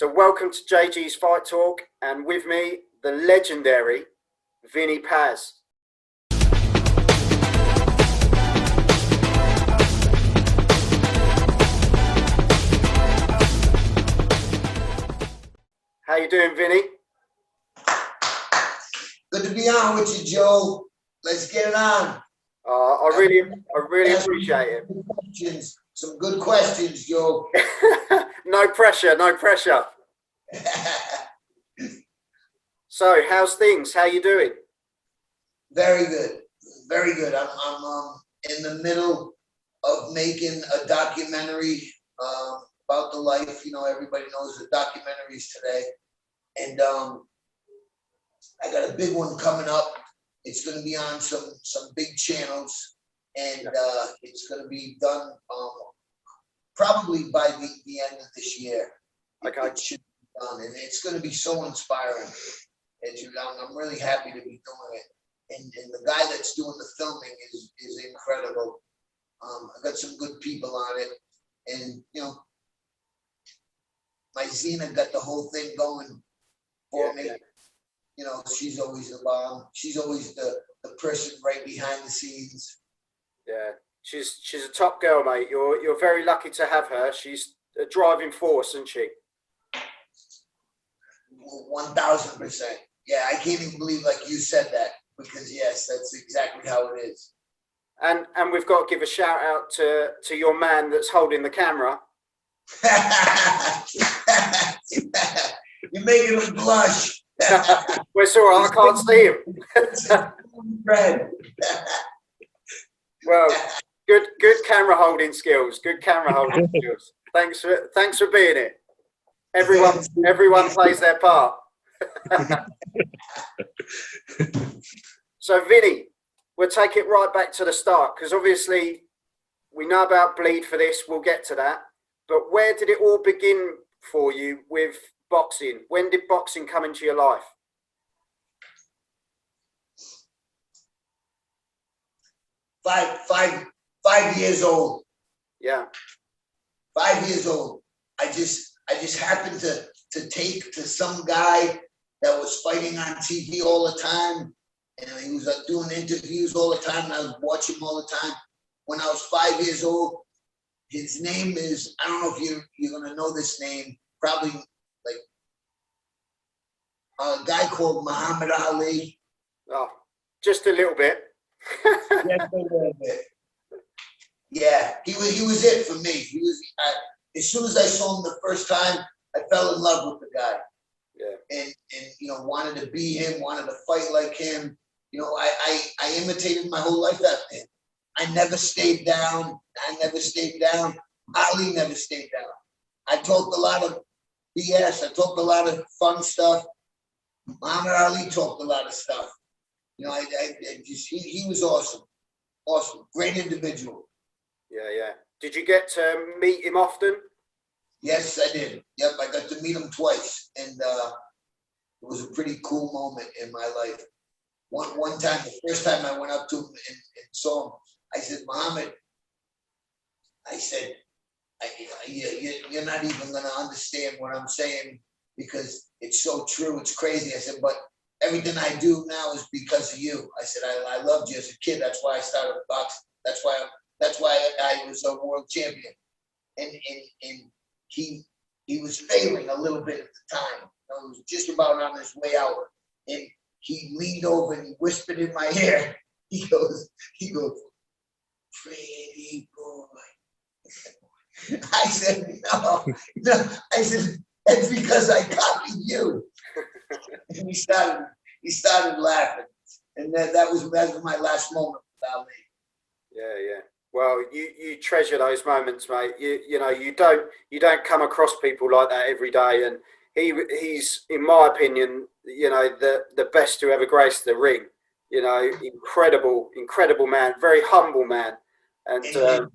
So welcome to JG's Fight Talk, and with me, the legendary Vinny Paz. How you doing, Vinny? Good to be on with you, Joe. Let's get it on. I really appreciate it. Some good questions, Joe. No pressure, no pressure. So, how's things? How you doing? Very good, very good. I'm in the middle of making a documentary about the life. You know, everybody knows the documentaries today, and I got a big one coming up. It's going to be on some big channels, and it's going to be done probably by the end of this year. Okay. It should be done, and it's going to be so inspiring. I'm really happy to be doing it, and the guy that's doing the filming is incredible. I got some good people on it, and you know, my Zena got the whole thing going for me. You know, she's always the bomb. She's always the person right behind the scenes. Yeah, she's a top girl, mate. You're very lucky to have her. She's a driving force, isn't she? 1000%. Yeah, I can't even believe like you said that, because yes, that's exactly how it is. And we've got to give a shout out to your man that's holding the camera. You're making him blush. Well, it's all right, I can't see him. Well, good camera holding skills. Good camera holding skills. Thanks for being it. Everyone plays their part. So, Vinny, we'll take it right back to the start, because obviously we know about Bleed for this. We'll get to that. But where did it all begin for you with boxing? When did boxing come into your life? Five years old. Yeah. 5 years old. I just happened to take to some guy that was fighting on TV all the time, and he was doing interviews all the time, and I was watching him all the time. When I was 5 years old, his name is, I don't know if you're gonna know this name, probably like a guy called Muhammad Ali. Oh, just a little bit. Just a little bit. Yeah, he was it for me. He was. As soon as I saw him the first time, I fell in love with the guy. Yeah. And you know, wanted to be him, wanted to fight like him. You know, I imitated my whole life after him. I never stayed down. Ali never stayed down. I talked a lot of BS. I talked a lot of fun stuff. Muhammad Ali talked a lot of stuff. You know, he was awesome. Awesome. Great individual. Yeah. Did you get to meet him often? Yes, I did. Yep, I got to meet him twice, and it was a pretty cool moment in my life. One time, the first time I went up to him and saw him, I said, Muhammad, I said, you're not even going to understand what I'm saying, because it's so true. It's crazy. I said, but everything I do now is because of you. I said, I loved you as a kid. That's why I started boxing. That's why I was a world champion. And he was failing a little bit at the time. You know, he was just about on his way out. And he leaned over and he whispered in my ear. He goes, pretty boy. I said, no. I said, that's because I copied you. And he started laughing. And that was my last moment with Ali. Yeah. Well, you treasure those moments, mate. You know, you don't come across people like that every day, and he's, in my opinion, you know, the best to ever grace the ring. You know, incredible man, very humble man, and incredible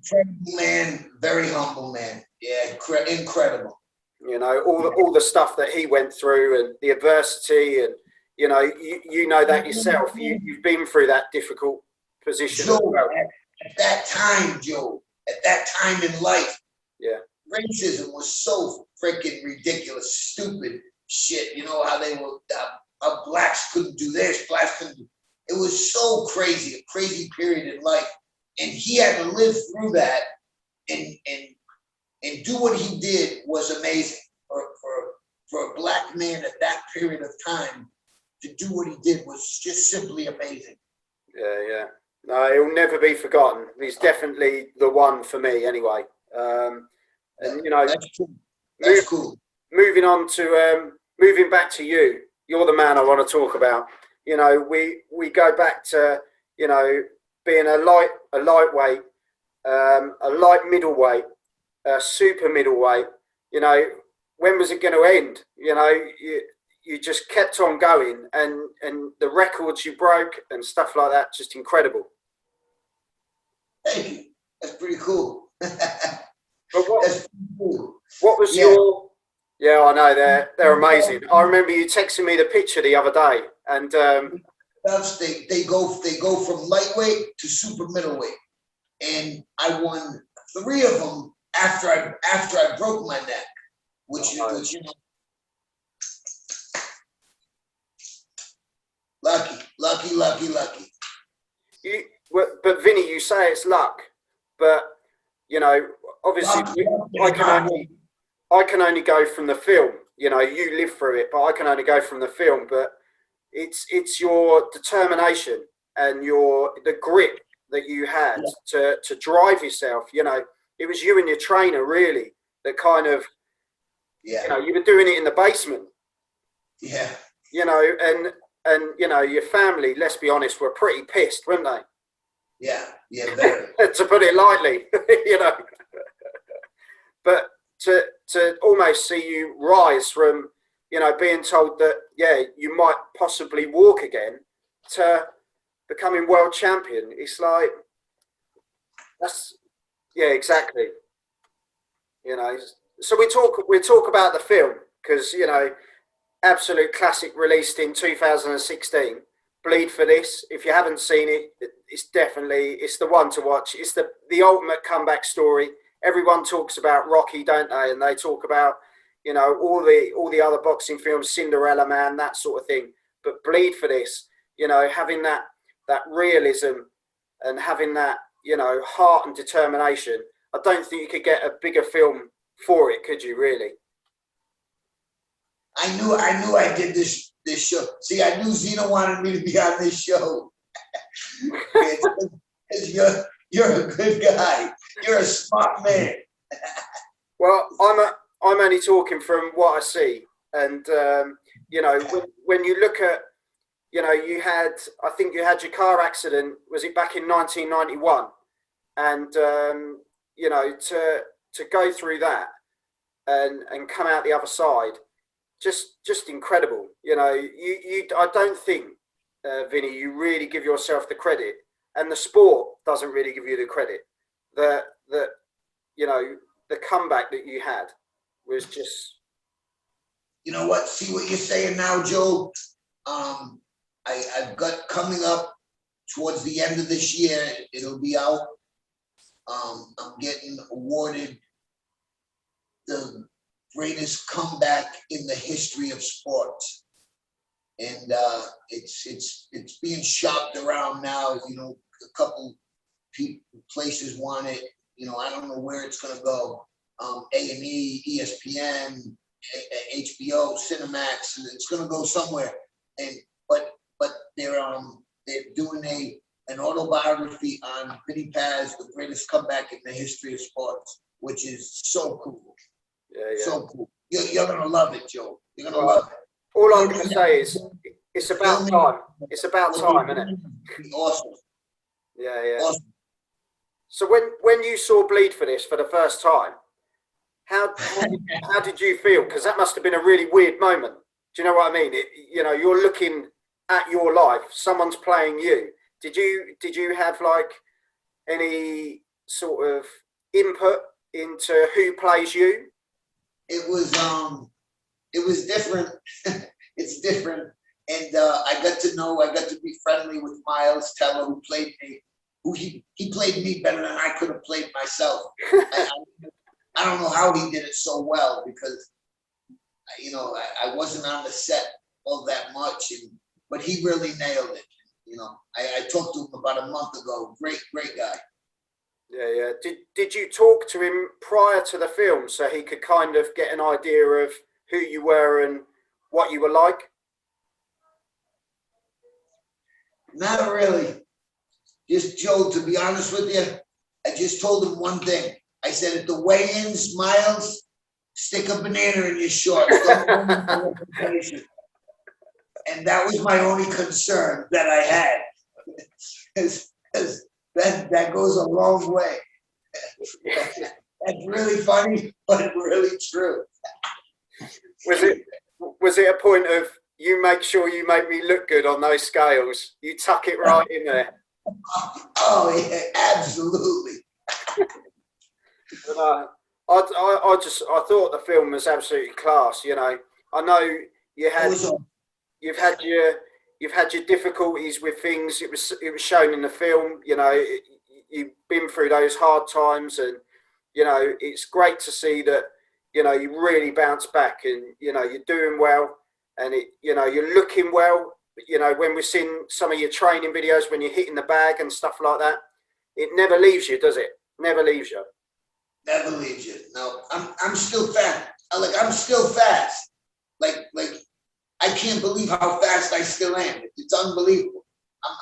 man, very humble man. Yeah, incredible. You know, all the stuff that he went through and the adversity, and you know, you know that yourself. You've been through that difficult position as well. At that time, Joe, at that time in life, yeah, racism was so freaking ridiculous, stupid shit. You know how they were, how blacks couldn't do this, blacks couldn't do. It was so crazy, a crazy period in life, and he had to live through that, and do what he did was amazing for a black man at that period of time. To do what he did was just simply amazing. Yeah. No, he'll never be forgotten. He's definitely the one for me, anyway. And you know, that's cool. That's cool. Moving on to moving back to you. You're the man I want to talk about. You know, we go back to, you know, being a lightweight, a light middleweight, a super middleweight. You know, when was it going to end? You know, you just kept on going, and the records you broke and stuff like that, just incredible. Thank you. That's pretty cool. But That's pretty cool. What was your? Yeah, I know they're amazing. I remember you texting me the picture the other day, and they go from lightweight to super middleweight, and I won 3 of them after I broke my neck, which you know, lucky. But Vinny, you say it's luck, but you know, obviously, I can only go from the film. You know, you live through it, but I can only go from the film. But it's your determination and the grit that you had to drive yourself. You know, it was you and your trainer really that kind of, you know, you were doing it in the basement. Yeah. You know, and you know, your family, let's be honest, were pretty pissed, weren't they? Yeah, very. To put it lightly, you know. But to almost see you rise from, you know, being told that, yeah, you might possibly walk again, to becoming world champion, it's like, that's, yeah, exactly. You know, so we talk about the film because, you know, absolute classic, released in 2016. Bleed for This. If you haven't seen it, it's the one to watch. It's the ultimate comeback story. Everyone talks about Rocky, don't they? And they talk about, you know, all the other boxing films, Cinderella Man, that sort of thing. But Bleed for This, you know, having that realism and having that, you know, heart and determination. I don't think you could get a bigger film for it, could you? Really? I knew I did this show. See, I knew Zena wanted me to be on this show. You're a good guy. You're a smart man. Well, I'm only talking from what I see, and you know, when you look at, you know, I think you had your car accident. Was it back in 1991? And you know, to go through that and come out the other side. Just incredible. You know, I don't think, Vinny, you really give yourself the credit, and the sport doesn't really give you the credit. That you know, the comeback that you had was just. You know what? See what you're saying now, Joe. I've got coming up towards the end of this year. It'll be out. I'm getting awarded the greatest comeback in the history of sports, and it's being shopped around now. You know, a couple places want it. You know, I don't know where it's going to go. A&E, ESPN, HBO, Cinemax, and it's going to go somewhere. And but they're doing an autobiography on Vinny Paz, the greatest comeback in the history of sports, which is so cool. Yeah. So cool. You're gonna love it, Joe. You're gonna love it. All I'm gonna say is it's about time. It's about time, isn't it? Awesome. Yeah. Awesome. So when you saw Bleed for This for the first time, how did you feel? Because that must have been a really weird moment. Do you know what I mean? You know, you're looking at your life. Someone's playing you. Did you have like any sort of input into who plays you? It was different. It's different. And I got to be friendly with Miles Teller, who played me. He played me better than I could have played myself. I don't know how he did it so well, because you know, I wasn't on the set all that much, but he really nailed it. You know, I talked to him about a month ago. Great guy. Yeah, yeah. Did you talk to him prior to the film so he could kind of get an idea of who you were and what you were like? Not really. Just Joe, to be honest with you, I just told him one thing. I said, at the weigh-ins, Miles, stick a banana in your shorts. Don't go into the reputation. And that was my only concern that I had. That goes a long way. That's really funny, but really true. Was it a point of, you make sure you make me look good on those scales? You tuck it right in there. Oh yeah, absolutely. But, I thought the film was absolutely class. You know, I know you've had your difficulties with things. It was shown in the film. You know, you've been through those hard times, and you know it's great to see that. You know, you really bounce back, and you know you're doing well, and you know you're looking well. You know, when we're seeing some of your training videos, when you're hitting the bag and stuff like that, it never leaves you, does it? Never leaves you. Never leaves you. No, I'm still fast. I'm still fast. Like I can't believe how fast I still am. It's unbelievable.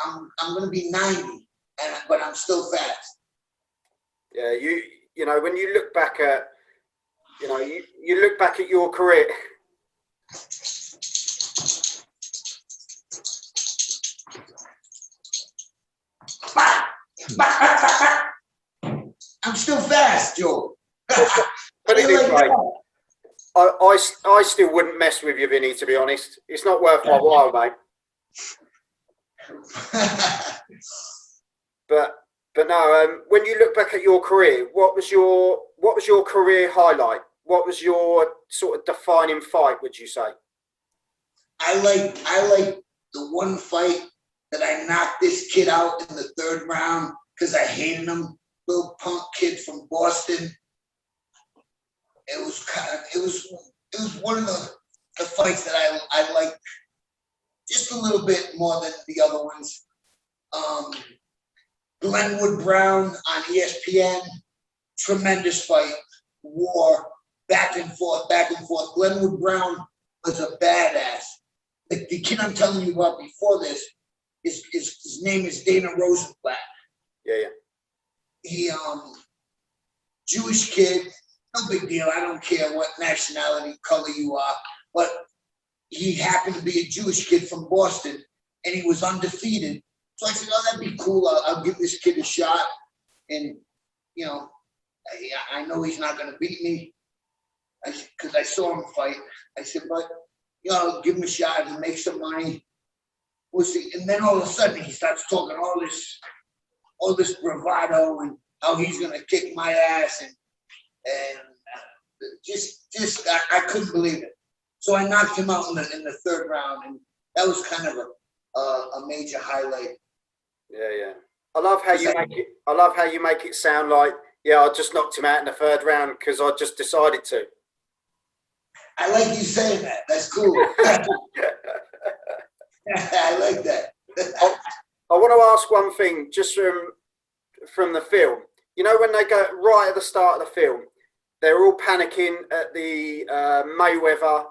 I'm gonna be 90, but I'm still fast. Yeah, you know when you look back at you look back at your career. I'm still fast, Joe. Put it this way, I still wouldn't mess with you, Vinny, to be honest. It's not worth my while, mate. But no, when you look back at your career, what was your career highlight? What was your sort of defining fight, would you say? I like the one fight that I knocked this kid out in the 3rd round because I hated him, little punk kid from Boston. It was one of the fights that I liked just a little bit more than the other ones. Glenwood Brown on ESPN, tremendous fight, war, back and forth. Glenwood Brown was a badass. The kid I'm telling you about before this, his name is Dana Rosenblatt. Yeah. He Jewish kid, no big deal. I don't care what nationality, color you are, but he happened to be a Jewish kid from Boston, and he was undefeated. So I said, "Oh, that'd be cool. I'll give this kid a shot." And you know, I know he's not going to beat me, because I saw him fight. I said, "But you know, give him a shot and make some money." We'll see. And then all of a sudden, he starts talking all this bravado and how he's going to kick my ass, and just I couldn't believe it. So I knocked him out in the 3rd round, and that was kind of a major highlight. Yeah. I love how you make it sound like, yeah, I just knocked him out in the 3rd round because I just decided to. I like you saying that. That's cool. I like that. I want to ask one thing just from the film. You know, when they go right at the start of the film, they're all panicking at the Mayweather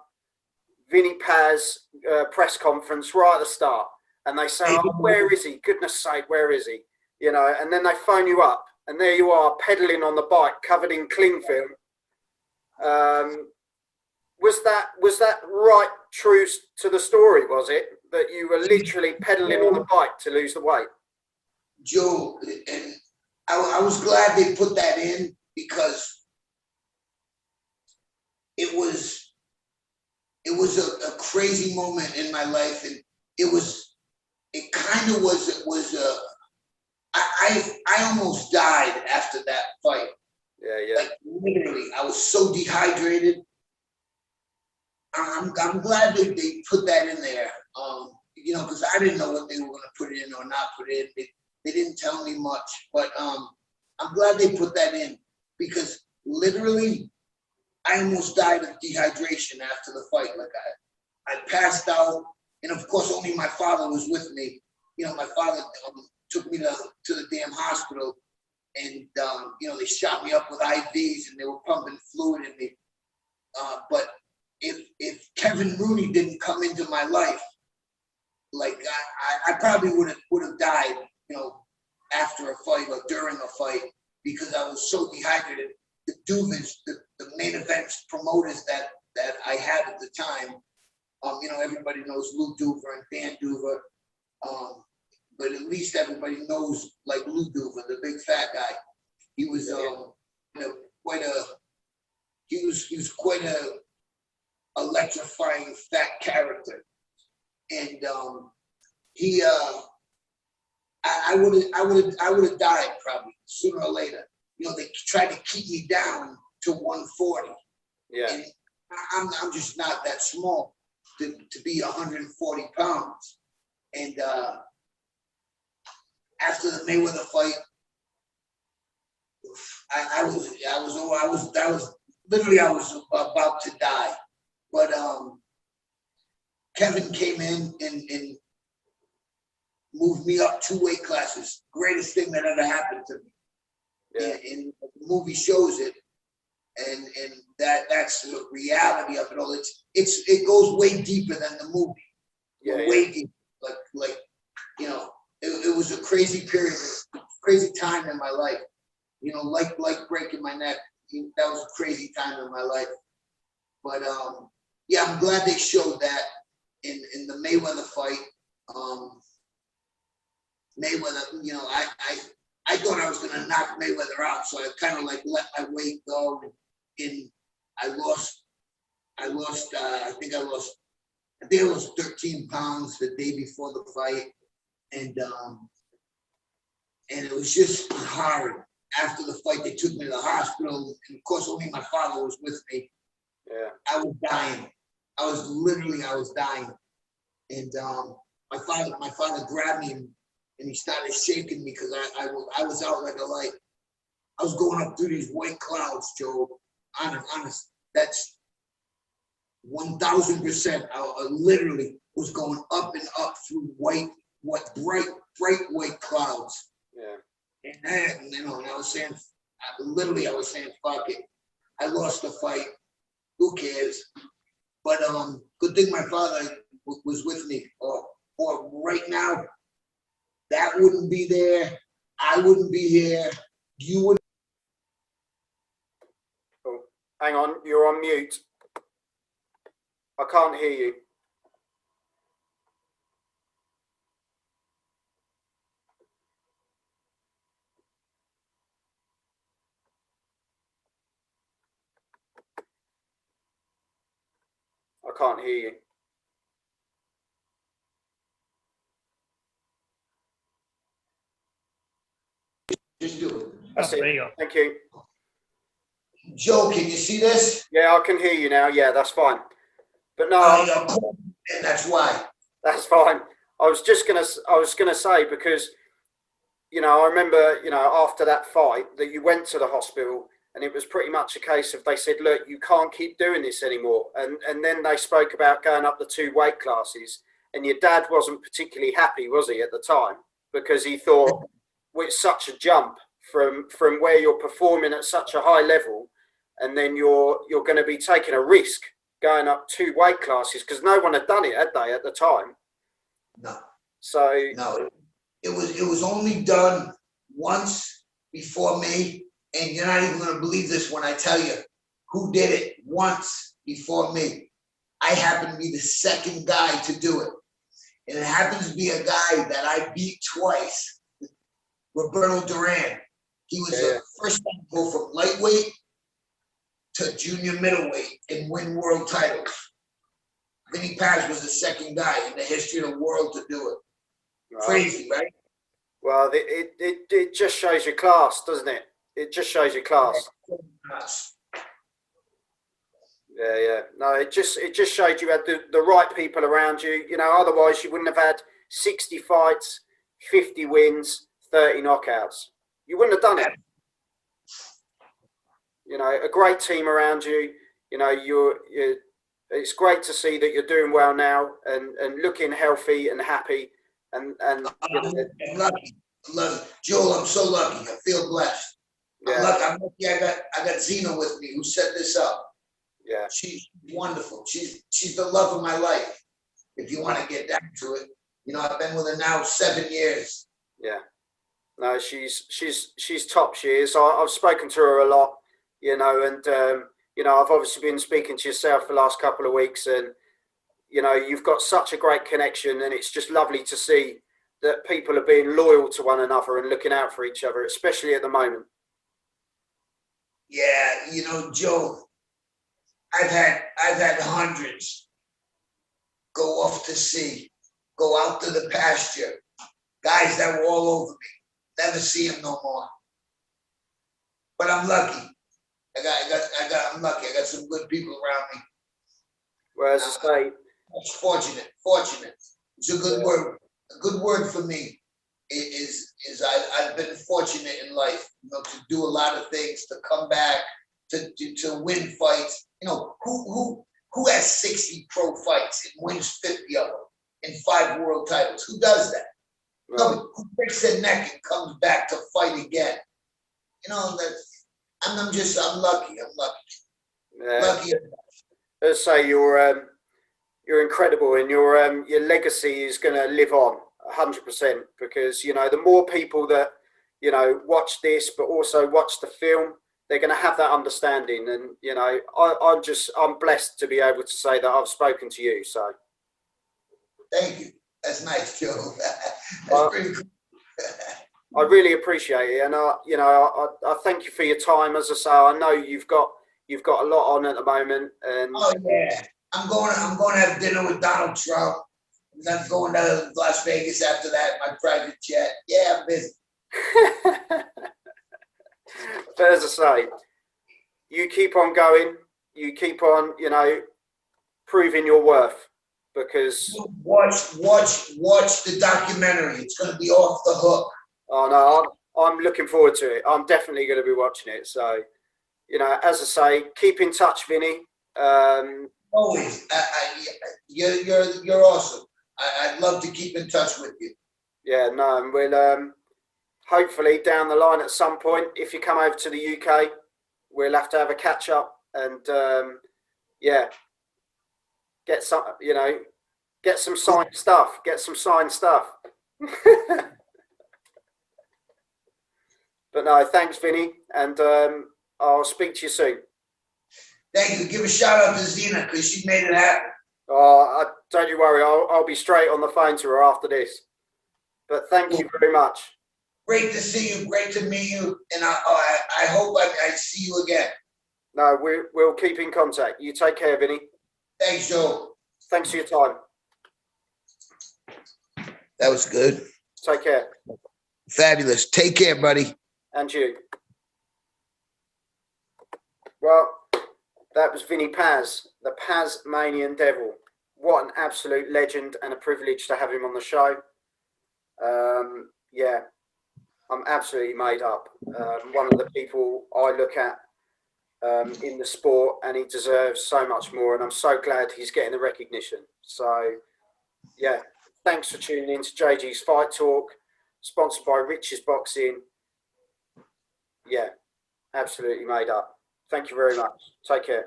Vinny Paz press conference right at the start, and they say, "Oh, where is he? Goodness sake, where is he?" You know, and then they phone you up, and there you are, pedaling on the bike, covered in cling film. Was that right, true to the story? Was it that you were literally pedaling on the bike to lose the weight? Joe, and I was glad they put that in, because it was a crazy moment in my life, and it kind of was I almost died after that fight. Yeah. Like literally, I was so dehydrated. I'm glad they put that in there. You know, because I didn't know what they were going to put in or not put in. They didn't tell me much, but I'm glad they put that in, because literally I almost died of dehydration after the fight. Like I passed out, and of course, only my father was with me. You know, my father took me to the damn hospital, and you know, they shot me up with IVs, and they were pumping fluid in me. But if Kevin Rooney didn't come into my life, like I probably would have died, you know, after a fight or during a fight, because I was so dehydrated. The Duvas, the main events promoters that I had at the time, you know, everybody knows Lou Duva and Dan Duva, but at least everybody knows like Lou Duva, the big fat guy. He was, you know, he was quite a electrifying fat character, and he I would have died probably sooner or later. You know, they tried to keep me down to 140. Yeah. And I'm just not that small to be 140 pounds. And after the Mayweather fight, I was literally about to die. But Kevin came in and moved me up 2 weight classes. Greatest thing that ever happened to me. Yeah. And the movie shows it, and that's the reality of it all. It goes way deeper than the movie. Yeah, way deeper. Like you know, it was a crazy period, crazy time in my life. You know, like breaking my neck. That was a crazy time in my life. But yeah, I'm glad they showed that in the Mayweather fight. Mayweather, you know, I thought I was going to knock Mayweather out, so I kind of like let my weight go, and I lost. I think I lost 13 pounds the day before the fight, and it was just hard. After the fight, they took me to the hospital, and of course, only my father was with me. Yeah, I was dying. I was dying, and my father grabbed me. And he started shaking me because I was out like a light. I was going up through these white clouds, Joe. Honest, that's 1,000%. I literally was going up and up through bright white clouds. Yeah. And then, you know, and I was saying, fuck it. I lost the fight. Who cares? But good thing my father was with me. Or right now, that wouldn't be there. I wouldn't be here. You wouldn't. Oh, hang on, you're on mute. I can't hear you. I can't hear you. Just do it. That's it. There you go. Thank you. Joe, can you see this? Yeah, I can hear you now. Yeah, that's fine. But no, and that's why. That's fine. I was gonna say, because, you know, I remember, you know, after that fight that you went to the hospital, and it was pretty much a case of, they said, look, you can't keep doing this anymore. And then they spoke about going up the 2 weight classes, and your dad wasn't particularly happy, was he, at the time? Because he thought, well, it's such a jump from where you're performing at such a high level, and then you're going to be taking a risk going up 2 weight classes, because no one had done it, had they, at the time? No. So no, it was only done once before me, and you're not even going to believe this when I tell you who did it once before me. I happen to be the second guy to do it, and it happens to be a guy that I beat twice, Roberto Duran. He was the first one to go from lightweight to junior middleweight and win world titles. Vinny Paz was the second guy in the history of the world to do it. Right. Crazy, right? Well, it just shows your class, doesn't it? It just shows your class. Yeah. No, it just showed you had the right people around you. You know, otherwise you wouldn't have had 60 fights, 50 wins, 30 knockouts. You wouldn't have done it. You know, a great team around you. you know, it's great to see that you're doing well now and looking healthy and happy. And you know, I'm lucky. I'm lucky. Joel, I'm so lucky. I feel blessed. yeah, I'm lucky I got Zena with me who set this up. yeah, She's wonderful. She's the love of my life. If you want to get down to it. You know, I've been with her now 7 years. yeah. No, she's top. She is. I've spoken to her a lot, you know, and you know, I've obviously been speaking to yourself the last couple of weeks, and you know, you've got such a great connection, and it's just lovely to see that people are being loyal to one another and looking out for each other, especially at the moment. Yeah, you know, Joe, I've had hundreds go off to sea, go out to the pasture, guys that were all over me. Never see them no more. But I'm lucky. I'm lucky. I got some good people around me. Well, as I say, It's fortunate. It's a good word. A good word for me is I've been fortunate in life, you know, to do a lot of things, to come back, to win fights. You know, who has 60 pro fights and wins 50 of them and 5 world titles? Who does that? Nobody. Who breaks their neck and comes back to fight again? You know, I'm lucky. I'm lucky. Lucky. as I say, you're incredible, and your legacy is going to live on 100%, because you know, the more people that, you know, watch this but also watch the film, they're going to have that understanding. And you know, I'm blessed to be able to say that I've spoken to you. So Thank you. That's nice, Joe. That's pretty cool. I really appreciate it, and you know, I thank you for your time. As I say, I know you've got a lot on at the moment, and Oh yeah, I'm going to have dinner with Donald Trump. I'm going to Las Vegas after that, my private jet. Yeah, I'm busy. but as I say, you keep on going. You keep on, you know, proving your worth, because Watch the documentary. It's going to be off the hook. oh no, I'm looking forward to it. I'm definitely going to be watching it. So, you know, as I say, keep in touch, Vinny. Always. You're awesome. I'd love to keep in touch with you. Yeah, no, and we'll hopefully down the line at some point, if you come over to the UK, we'll have to have a catch up and yeah, get some, you know, get some signed stuff. Get some signed stuff. But no, thanks, Vinny, and I'll speak to you soon. Thank you. Give a shout out to Zena because she made it happen. Oh, don't you worry. I'll be straight on the phone to her after this. But thank you very much. Great to see you. Great to meet you. And I hope I see you again. No, we'll keep in contact. You take care, Vinny. Thanks, Joe. Thanks for your time. That was good. Take care. Fabulous. Take care, buddy. And you. Well, that was Vinny Paz, the Pazmanian Devil. What an absolute legend, and a privilege to have him on the show. Yeah, I'm absolutely made up. One of the people I look at in the sport, and he deserves so much more, and I'm so glad he's getting the recognition. So, yeah, thanks for tuning in to JG's Fight Talk, sponsored by Rich's Boxing. Yeah, absolutely made up. Thank you very much. Take care.